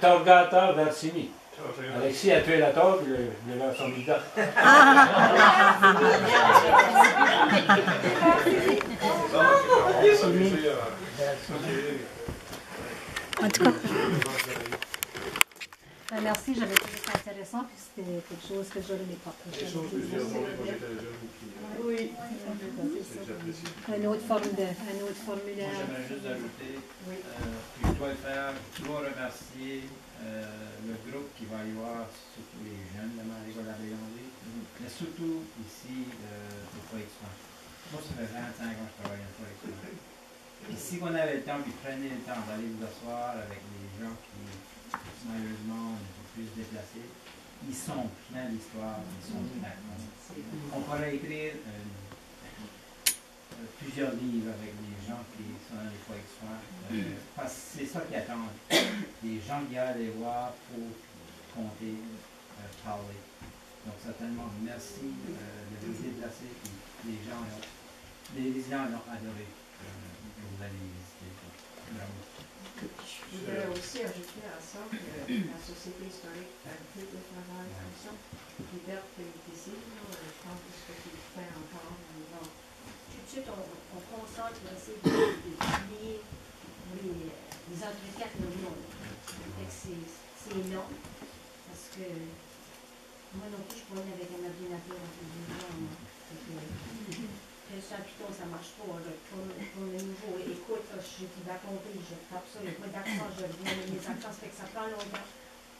Torgata Versimi. Alexis a tué la taupe, il a son midon. En tout cas. Merci, j'avais trouvé ça intéressant, puis c'était quelque chose que j'aurais aimé partager. Des choses que j'ai remarquées quand j'étais jeune. Oui, c'est ça. j'apprécie. Un autre formulaire. Moi, j'aimerais juste ajouter, puis je dois le faire, je dois remercier le groupe qui va y avoir, surtout les jeunes de ma l'école à Bélanger, mais surtout ici au Foyer de Soins. Moi, ça fait 25 ans que je travaille au Foyer de Soins. Et si on avait le temps, puis prenez le temps d'aller vous asseoir avec des gens qui, malheureusement, ne sont plus déplacés, ils sont pleins d'histoires, ils sont pleins. On pourrait écrire plusieurs livres avec des gens qui sont dans les foyers de soins, parce que c'est ça qu'ils attendent. Des gens qui aillent les voir pour compter, parler. Donc certainement, merci de vous déplacer. Les gens, les résidents ont adoré que vous allez visiter. Bravo. Je voudrais aussi ajouter à ça que la Société historique a un peu de travail comme ça. Hubert ici, je pense que ce que tu fais encore. Tout de suite, on concentre pour essayer de publier les entretiens que nous voulons. C'est long, parce que moi non plus, je prends avec un ordinateur en plus de temps. Ça, Python, ça ne marche pas. Pour le nouveau, écoute, je suis pas compris, je tape ça, il n'y a pas d'accent, je reviens avec mes accents, ça fait que ça prend longtemps.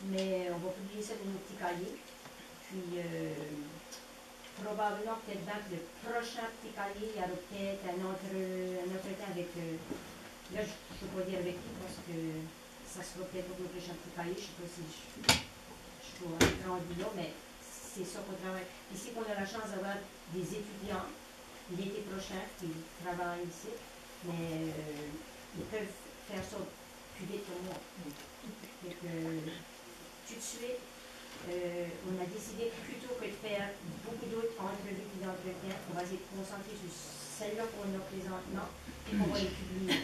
Mais on va publier ça dans nos petits cahiers. Puis, probablement, peut-être dans le prochain petit cahier, il y aura peut-être un entretien avec. Là, je ne peux pas dire avec qui, parce que ça sera peut-être pour le prochain petit cahier. Je ne sais pas si je dois être rendu là, mais c'est ça qu'on travaille. Ici, on a la chance d'avoir des étudiants l'été prochain qui travaillent ici, mais ils peuvent faire ça plus vite que moi. Donc, tout de suite, on a décidé plutôt que de faire beaucoup d'autres entrevues et d'entretiens, on va essayer de concentrer sur celles-là qu'on a présentement et qu'on va les publier.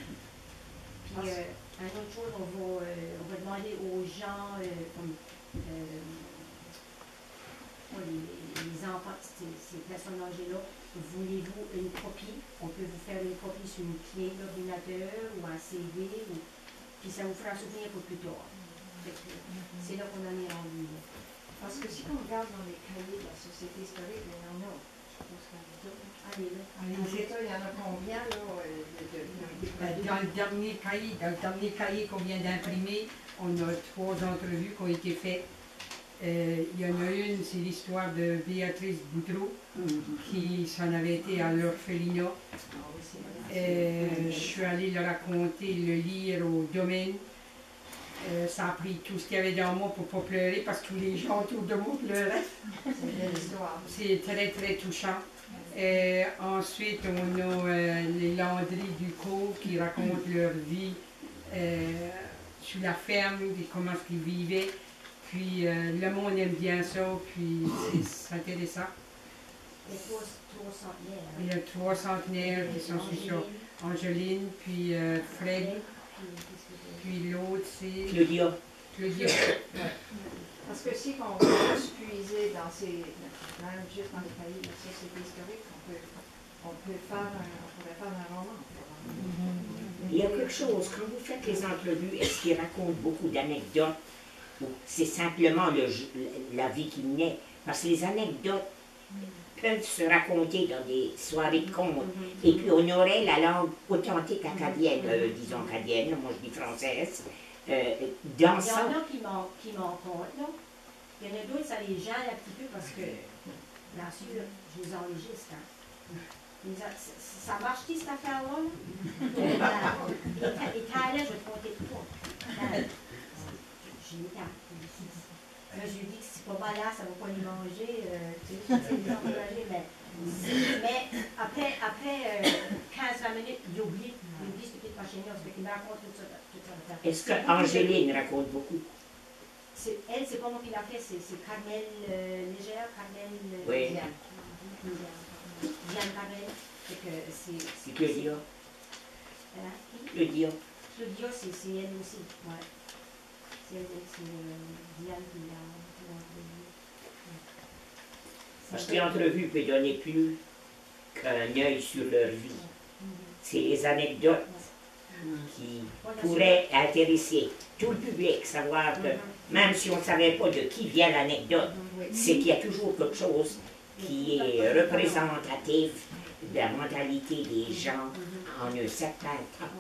Puis, une autre chose, on va demander aux gens, comme les enfants, ces personnes âgées-là, voulez-vous une copie? On peut vous faire une copie sur une clé d'ordinateur ou un CD, puis ça vous fera souvenir pour plus tard. C'est là qu'on en est rendu. Parce que si on regarde dans les cahiers de la Société historique, il y en a, je pense qu'il y en a deux. Allez, là. Il y en a combien, là? Dans le dernier cahier qu'on vient d'imprimer, on a 3 entrevues qui ont été faites. Il y en a une, c'est l'histoire de Béatrice Boudreau, qui s'en avait été à l'orphelinat. Je suis allée le raconter, le lire au domaine. Ça a pris tout ce qu'il y avait dans moi pour ne pas pleurer, parce que tous les gens autour de moi pleuraient. C'est très, très touchant. Ensuite, on a les Landry du cours qui racontent leur vie sur la ferme, et comment ils vivaient. Puis le monde aime bien ça, puis c'est intéressant. Il y a 3 centenaires qui sont sur ça. Angeline, puis Fred, puis l'autre c'est... Claudia. Parce que si on veut se puiser dans ces, même juste dans les cahiers de la Société historique, on pourrait faire un roman. Il y a quelque chose, quand vous faites les entrevues, est-ce qu'ils racontent beaucoup d'anecdotes ou c'est simplement la vie qui naît? Parce que les anecdotes peuvent se raconter dans des soirées de contes. Et puis on aurait la langue authentique acadienne, disons acadienne, moi je dis française, dans Il y en ça. a qui m'en comptent, là. Il y en a d'autres, ça les gêne un petit peu parce que, bien sûr, je les enregistre. Hein. Ça marche-t-il cette affaire-là? Et Tyler, je vais te compter 3. Je l'éteins. Là, je lui dis que c'est pas malade, ça ne va pas lui manger. Tu sais, mais après 15-20 minutes, il oublie ce petit machin-là, parce qu'il me raconte tout ça. Est-ce qu'Angéline raconte beaucoup? Elle, c'est pas moi qui l'a fait, c'est Carmel Légère, Carmel Oui. Diane Carmel. C'est Claudia. Claudia. Claudia, c'est elle aussi, ouais. C'est Diane qui l'a entrevue. Parce que l'entrevue peut donner plus qu'un œil sur leur vie. C'est les anecdotes qui pourraient intéresser tout le public, savoir que même si on ne savait pas de qui vient l'anecdote, c'est qu'il y a toujours quelque chose qui est représentatif la mentalité des gens en un certain temps.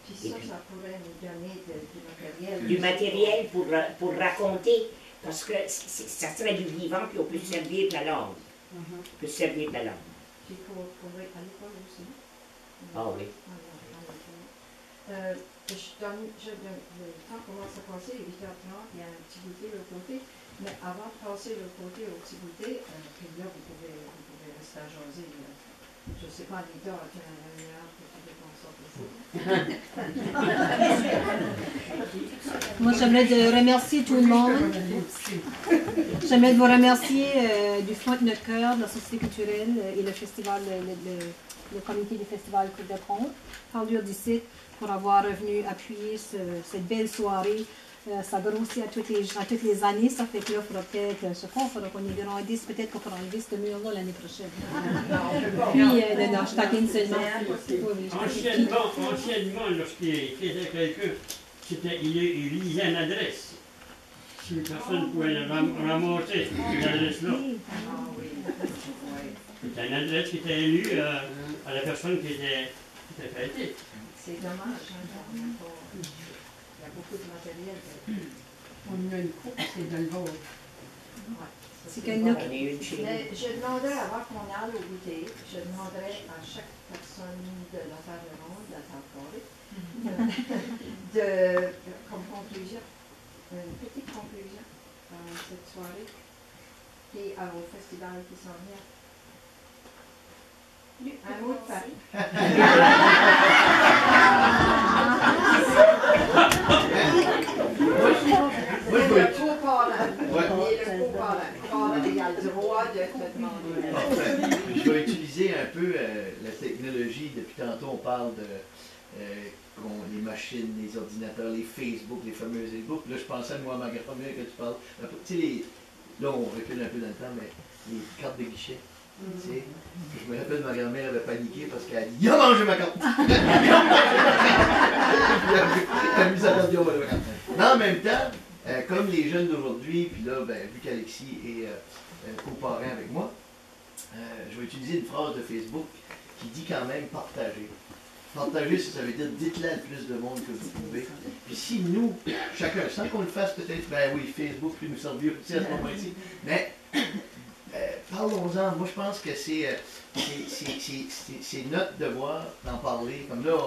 Puis ça pourrait nous donner du matériel. Du matériel pour raconter, parce que ça serait du vivant, puis on peut se servir de la langue. On peut se servir de la langue. Puis pour à l'école aussi. Ah oui. Le temps commence à passer, il est 8h30, il y a un petit goûter de l'autre côté. Mais avant de passer de l'autre côté au petit goûter, puis là, vous pouvez rester à jaser. Je ne sais pas, Anita, à quelle heure que tu veux qu'on sorte ici. Moi, j'aimerais de remercier tout le monde. J'aimerais de vous remercier du fond de notre cœur, de la Société culturelle et le festival, le comité du festival Côte de Conte, Parlure d'ici, pour avoir venu appuyer cette belle soirée. Ça grossit à toutes les années, ça fait que là, il faudra peut-être, je ne sais pas, il faudra qu'on y grandisse, peut-être qu'on fera enlever ce mur-là l'année prochaine. Puis, non, je taquine seulement. Anciennement, lorsqu'il faisait quelqu'un, il lisait une adresse. Si une personne pouvait ramasser cette adresse-là. C'était une adresse qui était élue à la personne qui était fêtée. C'est dommage, il y a beaucoup de matériel. On a une coupe, c'est dans le vôtre. C'est qu'elle n'a Mais je demanderais, avant qu'on aille au goûter, je demanderais à chaque personne de la table ronde, de la table carrée, comme conclusion, une petite conclusion à cette soirée et au festival qui s'en vient. Un mot de Paris. Moi, je Le co-parlant. Il a le droit de te demander. Je vais utiliser un peu la technologie. Depuis tantôt, on parle de les machines, les ordinateurs, les Facebook, les fameux Facebook. Là, je pensais, moi, à ma grand-mère, que tu parles. Tu sais, là, on recule un peu dans le temps, mais les cartes de guichet. Tu sais, je me rappelle, ma grand-mère avait paniqué parce qu'elle a dit « Il a mangé ma carte! » Elle a mis sa carte, il a mangé ma carte. Mais en même temps, comme les jeunes d'aujourd'hui, puis là, vu qu'Alexis est coparent avec moi, je vais utiliser une phrase de Facebook qui dit quand même « partager ». Partager, ça veut dire dites-le à le plus de monde que vous pouvez. Puis si nous, chacun, sans qu'on le fasse peut-être, ben oui, Facebook peut nous servir aussi à ce moment-ci, mais parlons-en. Moi, je pense que c'est notre devoir d'en parler. Comme là,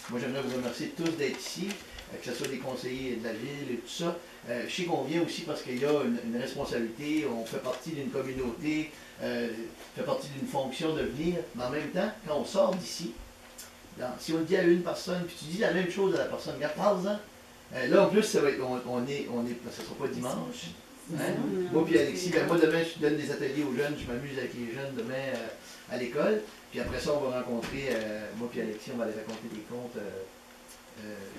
moi, j'aimerais vous remercier tous d'être ici, que ce soit des conseillers de la ville et tout ça. Je sais qu'on vient aussi parce qu'il y a une responsabilité, on fait partie d'une communauté, fait partie d'une fonction de venir, mais en même temps, quand on sort d'ici, si on le dit à une personne, puis tu dis la même chose à la personne, regarde, parle-en. Là, en plus, ça va être, ça sera pas dimanche. Hein? Moi puis Alexis, moi demain, je donne des ateliers aux jeunes, je m'amuse avec les jeunes demain à l'école. Puis après ça, on va rencontrer, moi puis Alexis, on va aller raconter des contes.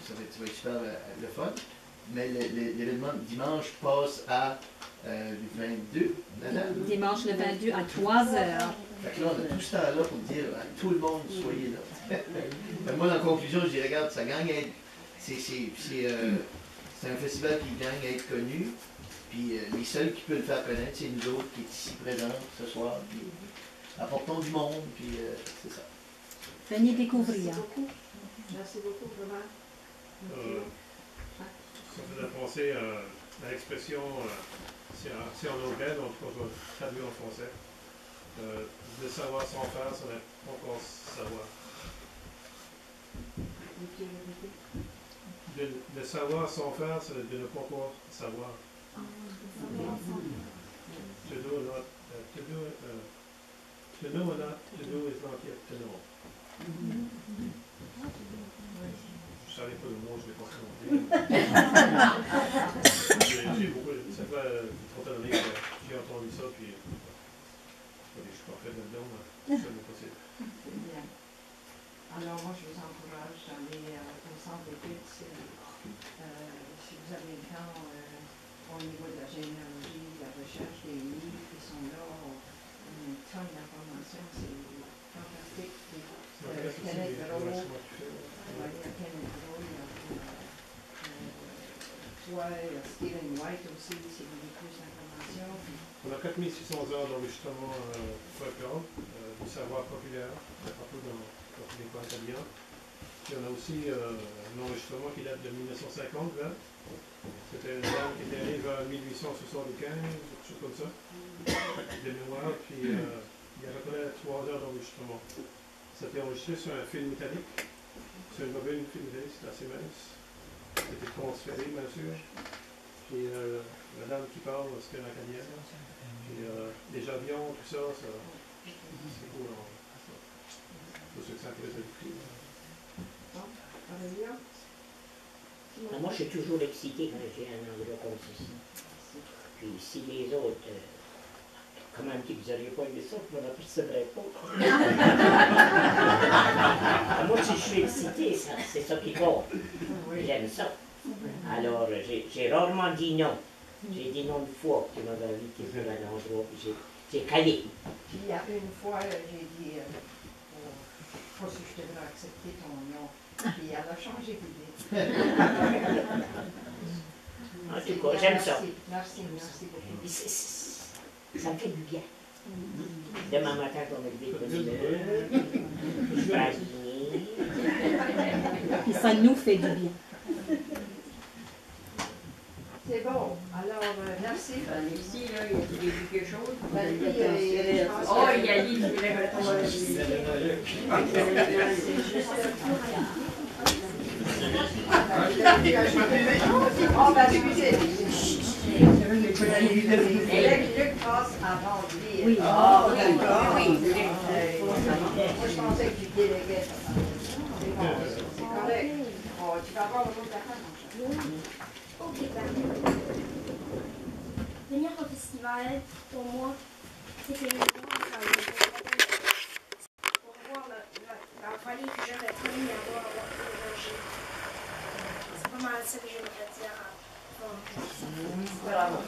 Ça va être super le fun. Mais l'événement dimanche passe à le 22. Dimanche le 22 à 3h. Fait que là, on a tout ce temps-là pour dire à tout le monde, soyez là. Moi, en conclusion, je dis, regarde, ça gagne à être. C'est un festival qui gagne à être connu. Puis les seuls qui peuvent le faire connaître, c'est nous autres qui est ici présents ce soir. Puis apportons du monde, puis c'est ça. Venez découvrir. Merci beaucoup. Merci beaucoup, vraiment. Ça faisait penser à l'expression, c'est en anglais, donc on va traduire en français. De savoir sans faire, ça n'est pas encore savoir. De savoir sans faire, c'est de ne pas encore savoir. To know or not, to know or not, to do is not yet to know. Je ne savais pas le mot, je ne l'ai pas compris. J'ai beaucoup, ça fait une trentaine d'années que j'ai entendu ça, puis je suis pas fait là-dedans, mais c'est possible. C'est bien. Alors moi, je vous encourage d'aller au centre d'études. Si vous avez le temps, au niveau de la généalogie, de la recherche, des livres qui sont là, une tonne d'informations, c'est fantastique. Kenneth Rowe, toi, Stephen White aussi, si vous voulez plus d'informations. On a 4600 heures d'enregistrement Folklore, du savoir populaire, partout dans les coins italiens. Puis on a aussi un enregistrement qui date de 1950, là. C'était une dame qui était née vers 1875, quelque chose comme ça, de mémoire. Puis il y a à peu près 3 heures d'enregistrement. C'était enregistré sur un film métallique, sur une bobine film métallique, c'est assez mince. C'était transféré, bien sûr. Puis la dame qui parle, c'était une acadienne. Puis les avions, tout ça, c'est cool. Pour ceux que ça intéresse à l'écouter. Moi, je suis toujours excité quand j'ai un endroit comme ceci. Puis si les autres, quand même, vous n'auriez pas aimé ça, je ne me l'apercevrais pas. Moi, si je suis excité, c'est ça qui compte. J'aime ça. Alors, j'ai rarement dit non. J'ai dit non une fois que tu m'avais invité à un endroit, puis j'ai caillé. Puis il y a une fois, j'ai dit, pas si je devrais accepter ton nom. Puis elle a changé d'idée. En tout cas, j'aime ça. Merci beaucoup. Ça me fait du bien. Demain matin, quand on me lever de bonne humeur, je vais à dîner. Et ça nous fait du bien. C'est bon. Alors, merci. Ici, là, il a dit quelque chose. Oh, il a dit qu'il voulait retourner. Oh, ben, excusez. Luc passe avant de Oui. Ah, d'accord. Oui. Moi, je pensais que tu déléguais ça. C'est bon, c'est correct. Oh, tu vas avoir le mot de la fin, mon cher. Ok, venir au festival, pour moi, c'était une grande travail. Pour voir la vallée que j'aurais très aimé avoir émergé. C'est pas mal ça que j'aimerais dire. Bravo.